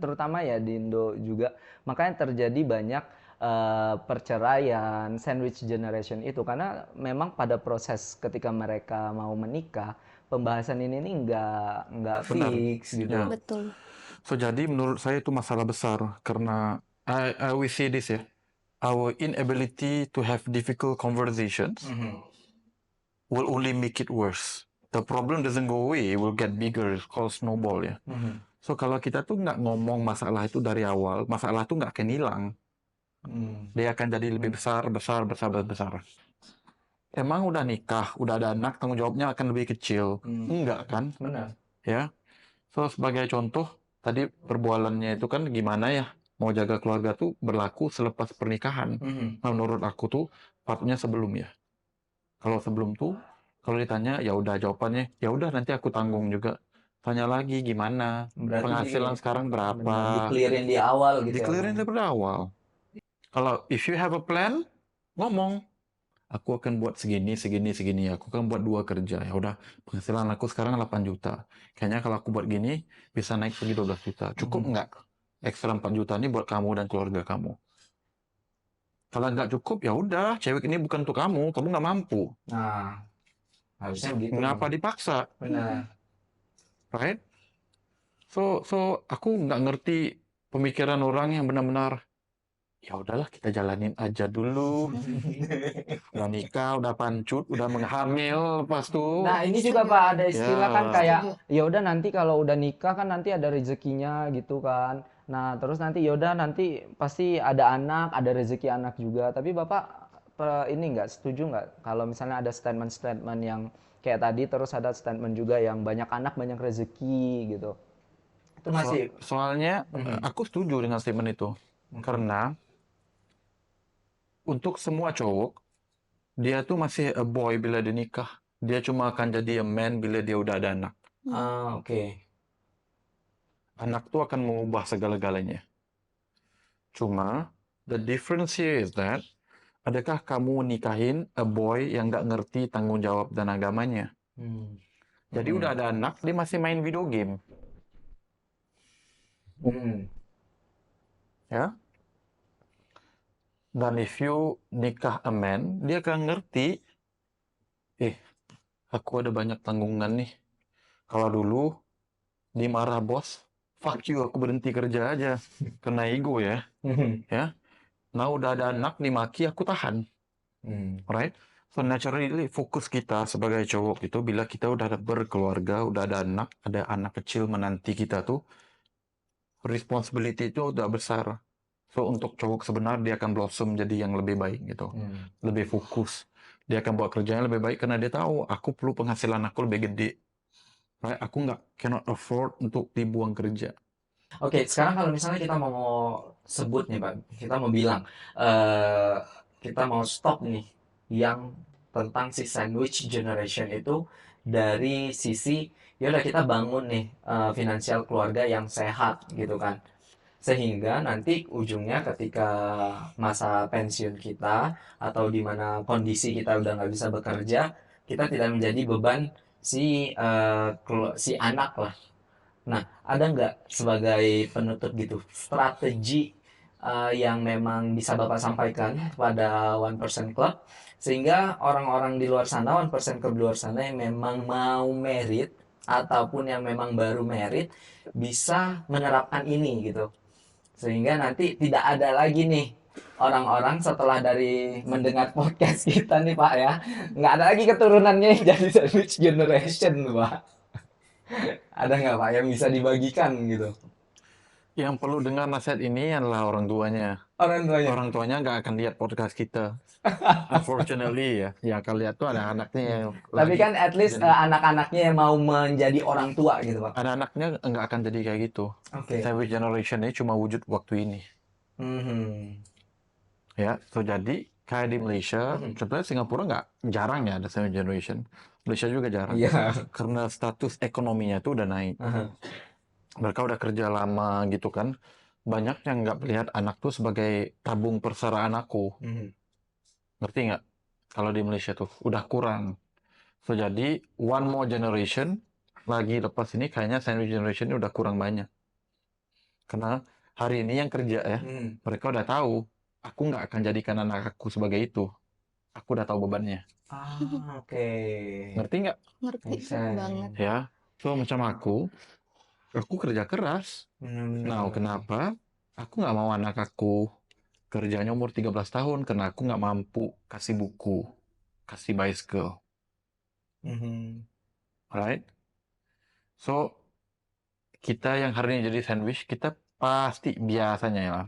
terutama ya di Indo juga, makanya terjadi banyak perceraian, sandwich generation itu karena memang pada proses ketika mereka mau menikah, pembahasan ini nih nggak Benar. fix gitu. Ya. Betul. So jadi menurut saya itu masalah besar karena I will say this ya, our inability to have difficult conversations will only make it worse. The problem doesn't go away, it will get bigger, it's called snowball ya. So kalau kita tuh nggak ngomong masalah itu dari awal, masalah tuh nggak akan hilang. Dia akan jadi lebih besar. Emang udah nikah, udah ada anak, tanggung jawabnya akan lebih kecil. Enggak kan? Benar. Ya. So sebagai contoh, tadi perbualannya itu kan gimana ya? Mau jaga keluarga tuh berlaku selepas pernikahan. Nah, menurut aku tuh partnya sebelum ya. Kalau sebelum tuh, kalau ditanya ya udah jawabannya, ya udah nanti aku tanggung juga. Tanya lagi gimana? Berarti Penghasilan sekarang benar, berapa? di-clearin di awal gitu ya, Di-clearin Bang. daripada awal. Kalau if you have a plan, ngomong. Aku akan buat segini. Aku akan buat 2 kerja. Ya udah, penghasilan aku sekarang 8 juta. Kayaknya kalau aku buat gini, bisa naik pergi 12 juta. Cukup nggak? Ekstra 4 juta ini buat kamu dan keluarga kamu. Kalau nggak cukup, ya udah, cewek ini bukan untuk kamu nggak mampu. Nah, harusnya begitu. Ngapa dipaksa? Benar. Right? So aku nggak ngerti pemikiran orang yang benar-benar, ya udahlah kita jalanin aja dulu. Udah nikah, udah pancut, udah menghamil, lepas tuh. Nah ini juga Pak ada istilah Ya. kan kayak ya udah nanti kalau udah nikah kan nanti ada rezekinya gitu kan. Nah terus nanti ya udah nanti pasti ada anak, ada rezeki anak juga. Tapi Bapak ini nggak setuju nggak kalau misalnya ada statement-statement yang kayak tadi terus ada statement juga yang banyak anak banyak rezeki gitu. Itu masih Soalnya aku setuju dengan statement itu. Karena untuk semua cowok, dia tuh masih a boy bila dia nikah. Dia cuma akan jadi a man bila dia udah ada anak. Oke. Anak tuh akan mengubah segala-galanya. Cuma, the difference here is that, adakah kamu nikahin a boy yang nggak ngerti tanggung jawab dan agamanya? Jadi udah ada anak, dia masih main video game. Ya? Dan if you nikah a man, dia akan ngerti, aku ada banyak tanggungan nih. Kalau dulu dimarah bos, fuck you, aku berhenti kerja aja. Kena ego ya. Ya. Nah udah ada anak dimaki, aku tahan. Right? So naturally fokus kita sebagai cowok itu bila kita udah berkeluarga, udah ada anak kecil menanti kita tuh, responsibility itu udah besar. So untuk cowok sebenarnya dia akan blossom jadi yang lebih baik gitu. Lebih fokus. Dia akan buat kerjanya lebih baik karena dia tahu aku perlu penghasilan aku lebih gede. Right? Aku cannot afford untuk dibuang kerja. Oke, sekarang kalau misalnya kita mau sebut nih, Pak, kita mau bilang, kita mau stop nih yang tentang si sandwich generation itu dari sisi, ya udah kita bangun nih finansial keluarga yang sehat gitu kan. Sehingga nanti ujungnya ketika masa pensiun kita atau di mana kondisi kita udah nggak bisa bekerja, kita tidak menjadi beban si anak lah. Nah, ada nggak sebagai penutup gitu strategi yang memang bisa Bapak sampaikan kepada One Percent Club, sehingga orang-orang di luar sana, One Percent Club di luar sana yang memang mau merit ataupun yang memang baru merit bisa menerapkan ini gitu, sehingga nanti tidak ada lagi nih orang-orang setelah dari mendengar podcast kita nih Pak ya, nggak ada lagi keturunannya yang jadi sandwich generation Pak. Ada nggak Pak yang bisa dibagikan gitu? Yang perlu dengar nasihat ini adalah orang tuanya. Orang tuanya. Orang tuanya nggak akan lihat podcast kita. Unfortunately ya. Yang akan lihat tuh ada anaknya yang Tapi lagi kan at least jadi. anak-anaknya yang mau menjadi orang tua gitu Pak. Ada anaknya nggak akan jadi kayak gitu. Oke. Sandwich generation ini cuma wujud waktu ini. Mhm. Ya, so jadi kayak di Malaysia, Mhm. sebenarnya Singapura nggak jarang ya ada sandwich generation. Malaysia juga jarang. Iya. Karena status ekonominya tuh udah naik. Aha. Mereka udah kerja lama gitu kan. Banyak yang nggak melihat anak tuh sebagai tabung persaraan aku. Mhm. Ngerti nggak? Kalau di Malaysia tuh udah kurang. So jadi one more generation lagi lepas ini kayaknya sandwich generation ini udah kurang banyak. Karena hari ini yang kerja ya, Mhm. mereka udah tahu aku nggak akan jadikan anak aku sebagai itu. Aku udah tahu bebannya. Ah, oke. Ngerti nggak? Ngerti Bisa. banget. Ya. So macam aku kerja keras. Nah, Benar-benar. kenapa? Aku nggak mau anak aku kerjanya umur 13 tahun karena aku nggak mampu kasih buku, kasih bicycle, Mhm. right? So, kita yang hari ini jadi sandwich, kita pasti biasanya ya,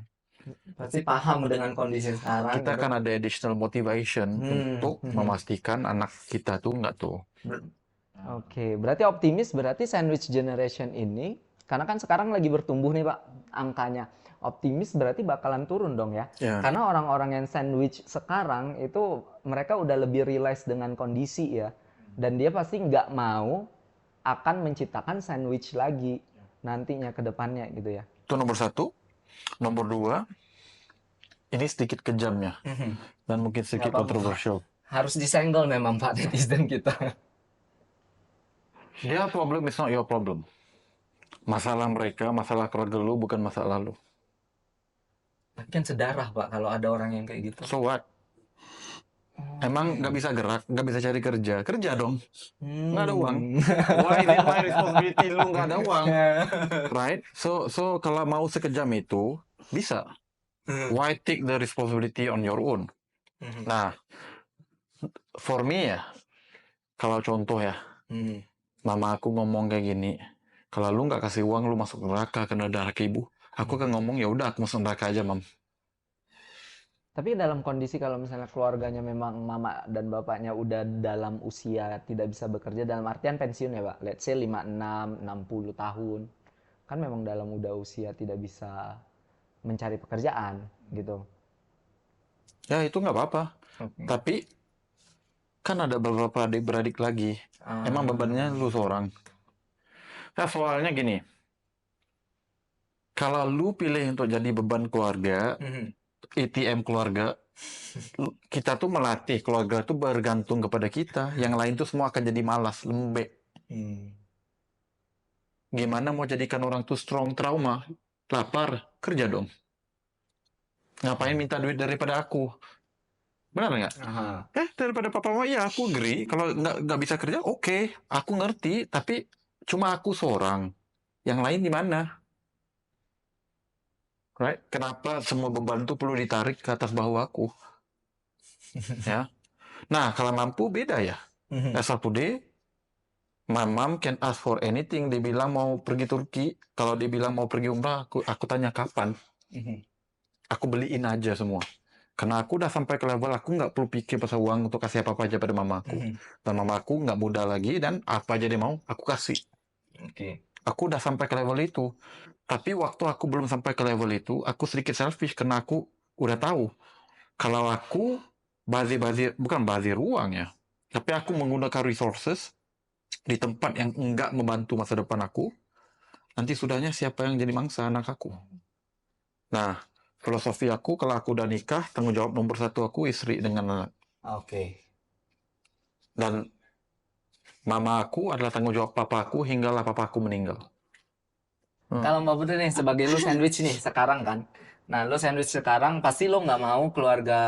Pasti paham dengan kondisi sekarang kita gitu. akan ada additional motivation untuk Mhm. memastikan anak kita tuh nggak tuh. Ber- Oke, berarti optimis berarti sandwich generation ini karena kan sekarang lagi bertumbuh nih Pak angkanya. Optimis berarti bakalan turun dong ya. Ya. Karena orang-orang yang sandwich sekarang itu mereka udah lebih realize dengan kondisi ya. Dan dia pasti nggak mau akan menciptakan sandwich lagi nantinya ke depannya gitu ya. Itu nomor satu. Nomor dua, ini sedikit kejam ya, Mhm. dan mungkin sedikit Nggak apa-apa, Pak. kontroversial. Harus disenggol memang Pak netizen kita. Their problem is not your problem. Masalah mereka, masalah keluarga lu bukan masalah lu. Tapi kan sedarah Pak kalau ada orang yang kayak gitu. So what? Emang nggak bisa gerak, nggak bisa cari kerja? Kerja dong. Nggak ada uang. Why is it my responsibility lu nggak ada uang? Right? So kalau mau sekejam itu, bisa. Why take the responsibility on your own? Mhm. Nah, for me ya, kalau contoh ya, Mhm. mama aku ngomong kayak gini, kalau lu nggak kasih uang, lu masuk neraka kena darah ke ibu. Aku kan ngomong, ya udah aku masuk neraka aja, mam. Tapi dalam kondisi kalau misalnya keluarganya memang mama dan bapaknya udah dalam usia tidak bisa bekerja dalam artian pensiun ya Pak. Let's say 56, 60 tahun. Kan memang dalam udah usia tidak bisa mencari pekerjaan gitu. Ya itu nggak apa-apa. Oke. Tapi kan ada beberapa adik-beradik lagi. Emang bebannya lu seorang. Nah, soalnya gini, kalau lu pilih untuk jadi beban keluarga, Mhm. ATM keluarga, kita tuh melatih keluarga tuh bergantung kepada kita. Yang lain tuh semua akan jadi malas, lembek. Hmm. Gimana mau jadikan orang tuh strong trauma? Lapar, kerja dong. Ngapain minta duit daripada aku? Benar nggak? Aha. Daripada papa mama, iya aku agree. Kalau nggak bisa kerja, oke. Aku ngerti, tapi cuma aku seorang. Yang lain di mana? Right? Kenapa semua beban itu perlu ditarik ke atas bahu aku? Ya. Nah, kalau mampu beda ya. Mhm. As of today, my mom can ask for anything. Dia bilang mau pergi Turki. Kalau dia bilang mau pergi umrah, aku tanya kapan. Mhm. Aku beliin aja semua. Karena aku udah sampai ke level aku nggak perlu pikir pasal uang untuk kasih apa-apa aja pada mamaku. Mhm. Dan mamaku nggak muda lagi dan apa aja dia mau, aku kasih. Oke. Aku udah sampai ke level itu. Tapi waktu aku belum sampai ke level itu, aku sedikit selfish karena aku udah tahu. Kalau aku bukan bazir uang ya. Tapi aku menggunakan resources di tempat yang enggak membantu masa depan aku, nanti sudahnya siapa yang jadi mangsa anak aku. Nah, filosofi aku kalau aku udah nikah, tanggung jawab nomor satu aku istri dengan anak. Oke. Dan mama aku adalah tanggung jawab papa aku hinggalah papa aku meninggal. Kalau Mbak Putri nih sebagai lu sandwich nih sekarang kan. Nah, lu sandwich sekarang pasti lu nggak mau keluarga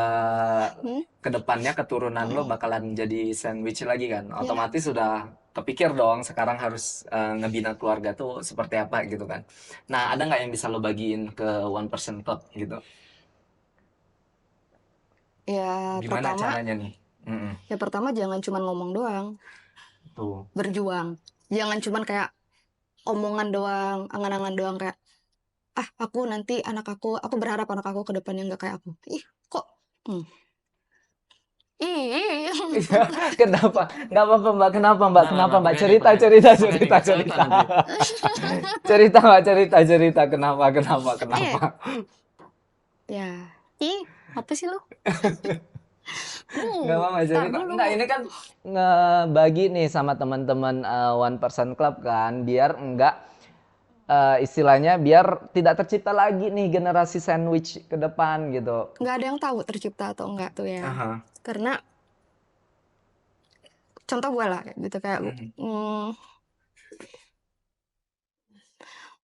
Hmm? kedepannya keturunan lu Mm-mm. bakalan jadi sandwich lagi kan. Ya, Otomatis sudah kepikir dong sekarang harus ngebina keluarga tuh seperti apa gitu kan. Nah, ada nggak yang bisa lo bagiin ke One Person Club gitu? ya Gimana pertama, caranya nih? Mm-mm. ya pertama jangan cuma ngomong doang, Tuh. berjuang. Jangan cuma kayak omongan doang, angan-angan doang kayak ah aku berharap anak aku ke depannya nggak kayak aku. Ih, kok hmm. Ih. Iya, kenapa? Nggak apa-apa Mbak, kenapa Mbak? Nah, Kenapa Mbak? pakai nih, Cerita, pakai. cerita, Pakai nih, cerita, cerita cerita. nanti. Cerita Mbak, cerita, cerita. Kenapa, kenapa, Eh, kenapa? ya. Ih, apa sih lu? Nggak apa-apa Tar cerita. dulu. Nggak, ini kan ngebagi nih sama teman-teman One Person Club kan, biar enggak istilahnya biar tidak tercipta lagi nih generasi sandwich ke depan gitu. Nggak ada yang tahu tercipta atau enggak tuh ya. Aha. Karena contoh gue lah gitu kayak Mhm.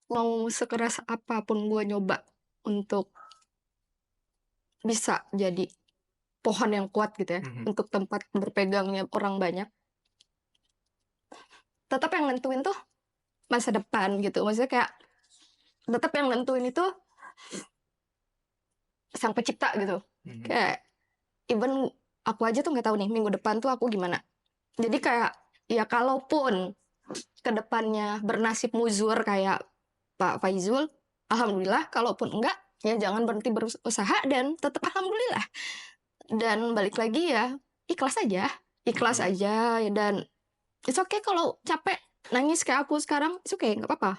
mau sekeras apapun gue nyoba untuk bisa jadi pohon yang kuat gitu ya, Mhm. untuk tempat berpegangnya orang banyak. Tetap yang nentuin tuh masa depan gitu. Maksudnya kayak tetap yang nentuin itu sang pencipta gitu. Mhm. Kayak even aku aja tuh nggak tahu nih minggu depan tuh aku gimana. Jadi kayak ya kalaupun kedepannya bernasib muzur kayak Pak Faizul, alhamdulillah. Kalaupun enggak, ya jangan berhenti berusaha dan tetap alhamdulillah. Dan balik lagi ya ikhlas Mhm. aja ya, dan it's okay kalau capek nangis kayak aku sekarang, it's okay, nggak apa-apa.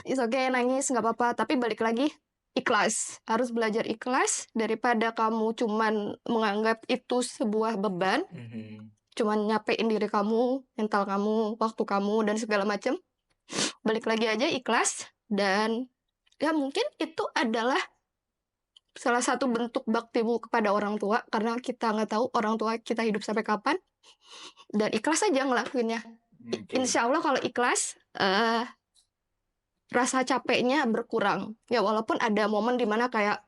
It's okay nangis nggak apa-apa, tapi balik lagi ikhlas, harus belajar ikhlas daripada kamu cuman menganggap itu sebuah beban, Mhm. cuman nyapein diri kamu, mental kamu, waktu kamu dan segala macam. Balik lagi aja ikhlas, dan ya mungkin itu adalah salah satu bentuk baktimu kepada orang tua, karena kita nggak tahu orang tua kita hidup sampai kapan, dan ikhlas aja ngelakuinnya. Oke. Insya Allah kalau ikhlas, rasa capeknya berkurang. Ya walaupun ada momen dimana kayak,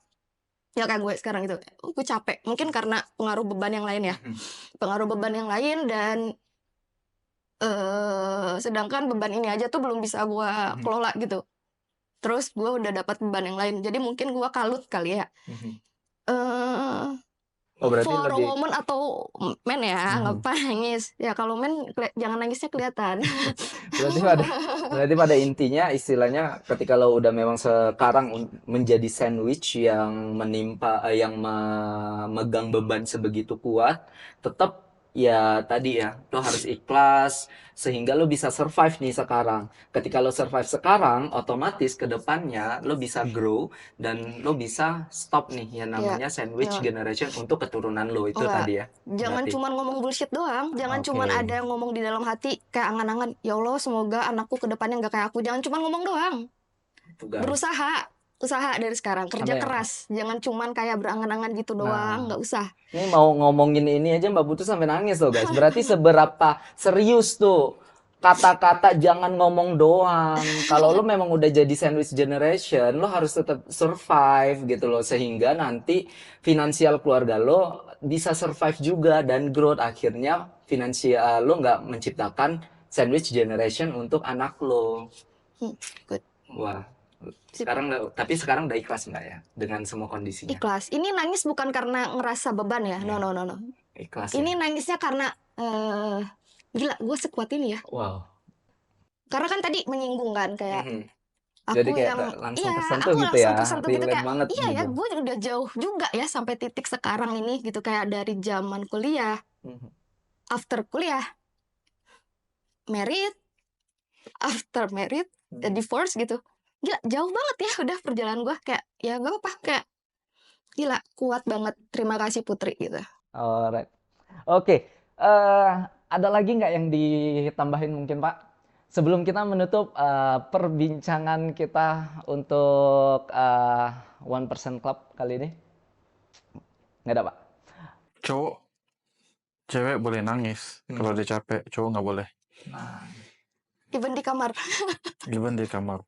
ya kayak gue sekarang gitu, gue capek. Mungkin karena pengaruh beban yang lain ya. Mhm. Pengaruh beban yang lain dan sedangkan beban ini aja tuh belum bisa gue Mhm. kelola gitu. Terus gue udah dapat beban yang lain. Jadi mungkin gue kalut kali ya. Mhm. eh Oh berarti For a lebih. woman atau men ya, nggak Mhm. apa nangis. Ya kalau men jangan nangisnya kelihatan. Berarti pada berarti pada intinya istilahnya ketika lo udah memang sekarang menjadi sandwich yang menimpa yang memegang beban sebegitu kuat, tetap ya tadi ya lo harus ikhlas sehingga lo bisa survive nih sekarang. Ketika lo survive sekarang, otomatis ke depannya lo bisa grow dan lo bisa stop nih yang Ya, namanya sandwich ya, generation untuk keturunan lo itu enggak. tadi ya. Jangan Berarti. cuman ngomong bullshit doang. Jangan Oke. cuman ada yang ngomong di dalam hati kayak angan-angan. Ya Allah, semoga anakku ke depannya nggak kayak aku. Jangan cuman ngomong doang. Itu guys. Berusaha. Usaha dari sekarang. Ada Kerja yang. keras. Jangan cuman kayak berangan-angan gitu doang. Nah, Nggak usah. ini mau ngomongin ini aja Mbak Putu sampai nangis loh guys. Berarti seberapa serius tuh kata-kata jangan ngomong doang. Kalau lo memang udah jadi sandwich generation, lo harus tetap survive gitu loh. Sehingga nanti finansial keluarga lo bisa survive juga dan growth. Akhirnya finansial lo nggak menciptakan sandwich generation untuk anak lo. Good. Wah, Sip. tapi sekarang udah ikhlas nggak ya dengan semua kondisinya? Ikhlas. Ini nangis bukan karena ngerasa beban ya. No, Ya, no, no, no. ikhlas ya. Ini nangisnya karena gila, gue sekuat ini ya. Wow. Karena kan tadi menyinggung kan kayak Mhm. Jadi aku kayak yang langsung iya, tersentuh aku gitu langsung ya. tersentuh gitu Relate kayak banget iya ya, gitu. gue udah jauh juga ya sampai titik sekarang ini gitu, kayak dari zaman kuliah, Mhm. after kuliah, married, after married, Mhm. divorce gitu. Gila, jauh banget ya udah perjalanan gue, kayak ya gak apa-apa, kayak gila kuat banget. Terima kasih Putri gitu. Alright. Oke, ada lagi nggak yang ditambahin mungkin Pak? Sebelum kita menutup perbincangan kita untuk One Person Club kali ini, nggak ada Pak? Cowok, cewek boleh nangis kalau dia capek, cowok nggak boleh. Nah, even di kamar. Even di kamar.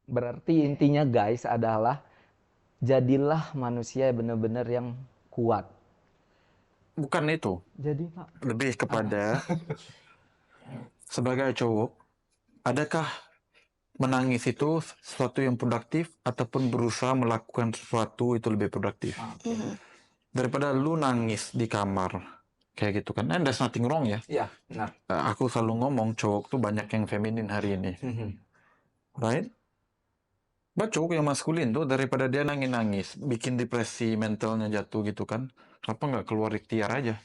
Berarti intinya guys adalah jadilah manusia benar-benar yang kuat. Bukan itu. Jadi Pak, Lebih kepada sebagai cowok, adakah menangis itu sesuatu yang produktif ataupun berusaha melakukan sesuatu itu lebih produktif? Mhm. Daripada lu nangis di kamar kayak gitu kan, and there's nothing wrong ya. Iya, benar. Aku selalu ngomong cowok tuh banyak yang feminin hari ini, right? But cowok yang maskulin tuh daripada dia nangis-nangis, bikin depresi mentalnya jatuh gitu kan, kenapa nggak keluar ikhtiar aja,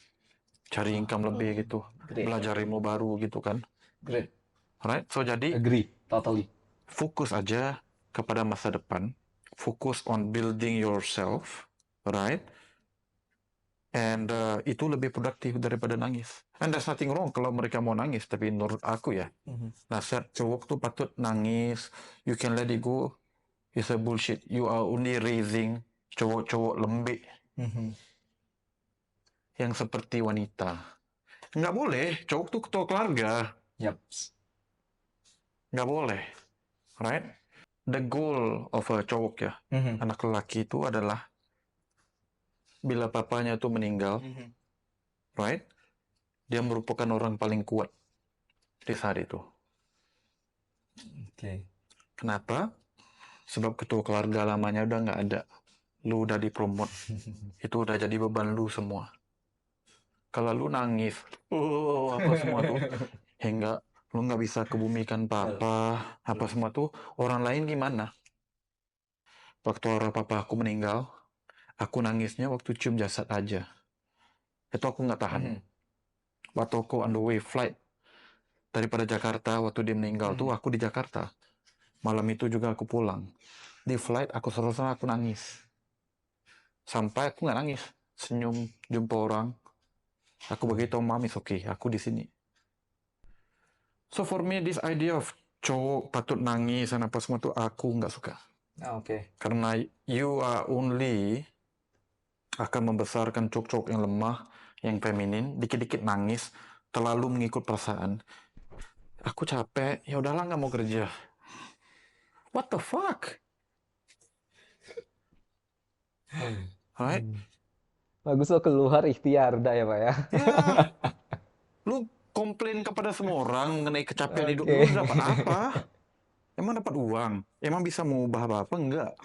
cari income lebih gitu, Great. belajar ilmu baru gitu kan, Great. right? So jadi agree, totally. fokus aja kepada masa depan, fokus on building yourself, right? And itu lebih produktif daripada nangis. And there's nothing wrong kalau mereka mau nangis, tapi menurut aku ya, nasihat cowok tuh patut nangis, you can let it go, it's a bullshit. You are only raising cowok-cowok lembek yang seperti wanita. Nggak boleh, cowok tuh ketua keluarga. Yap. Nggak boleh, right? The goal of a cowok ya, anak lelaki itu adalah bila papanya tuh meninggal, right? Dia merupakan orang paling kuat di saat itu. Oke. Kenapa? Sebab ketua keluarga lamanya udah nggak ada. Lu udah dipromot. Itu udah jadi beban lu semua. Kalau lu nangis, apa semua tuh, hingga lu nggak bisa kebumikan papa, apa semua tuh, orang lain gimana? Waktu orang papa aku meninggal, aku nangisnya waktu cium jasad aja. Itu aku nggak tahan. Waktu aku on the way flight daripada Jakarta, waktu dia meninggal tuh aku di Jakarta. Malam itu juga aku pulang. Di flight aku selesai aku nangis. Sampai aku nggak nangis, senyum, jumpa orang. Aku begitu mamis, oke, aku di sini. So for me, this idea of cowok patut nangis dan apa semua tuh aku nggak suka. Oke. Karena you are only akan membesarkan cowok-cowok yang lemah, yang feminin, dikit-dikit nangis, terlalu mengikut perasaan. Aku capek, ya udahlah nggak mau kerja. What the fuck? Right? Bagus lo keluar ikhtiar udah ya Pak ya. Ya, lu komplain kepada semua orang mengenai kecapean hidup Oke. lu dapat apa? Emang dapat uang? Emang bisa mengubah apa-apa? Enggak.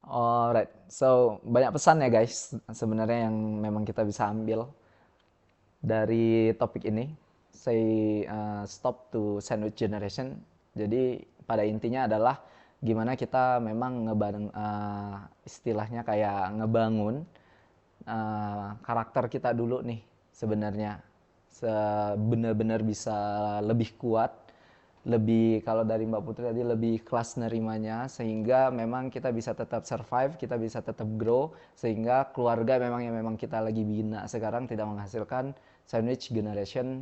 Alright, so banyak pesan ya guys sebenarnya yang memang kita bisa ambil dari topik ini. Say stop to sandwich generation. Jadi pada intinya adalah gimana kita memang istilahnya kayak ngebangun karakter kita dulu nih sebenarnya. Benar-benar bisa lebih kuat, lebih kalau dari Mbak Putri tadi lebih kelas nerimanya sehingga memang kita bisa tetap survive, kita bisa tetap grow sehingga keluarga memang kita lagi bina sekarang tidak menghasilkan sandwich generation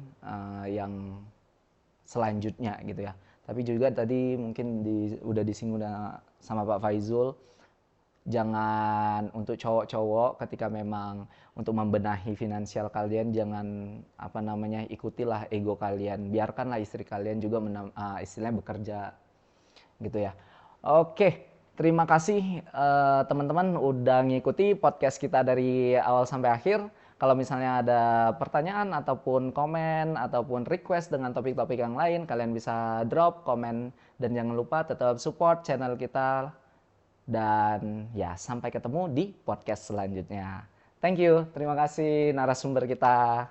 yang selanjutnya gitu ya. Tapi juga tadi mungkin udah disinggung sama Pak Faizul, jangan untuk cowok-cowok ketika memang untuk membenahi finansial kalian jangan ikutilah ego kalian, biarkanlah istri kalian juga istilahnya bekerja gitu ya. Oke, terima kasih teman-teman udah ngikuti podcast kita dari awal sampai akhir. Kalau misalnya ada pertanyaan ataupun komen ataupun request dengan topik-topik yang lain, kalian bisa drop komen dan jangan lupa tetap support channel kita. Dan ya, sampai ketemu di podcast selanjutnya. Thank you, terima kasih narasumber kita.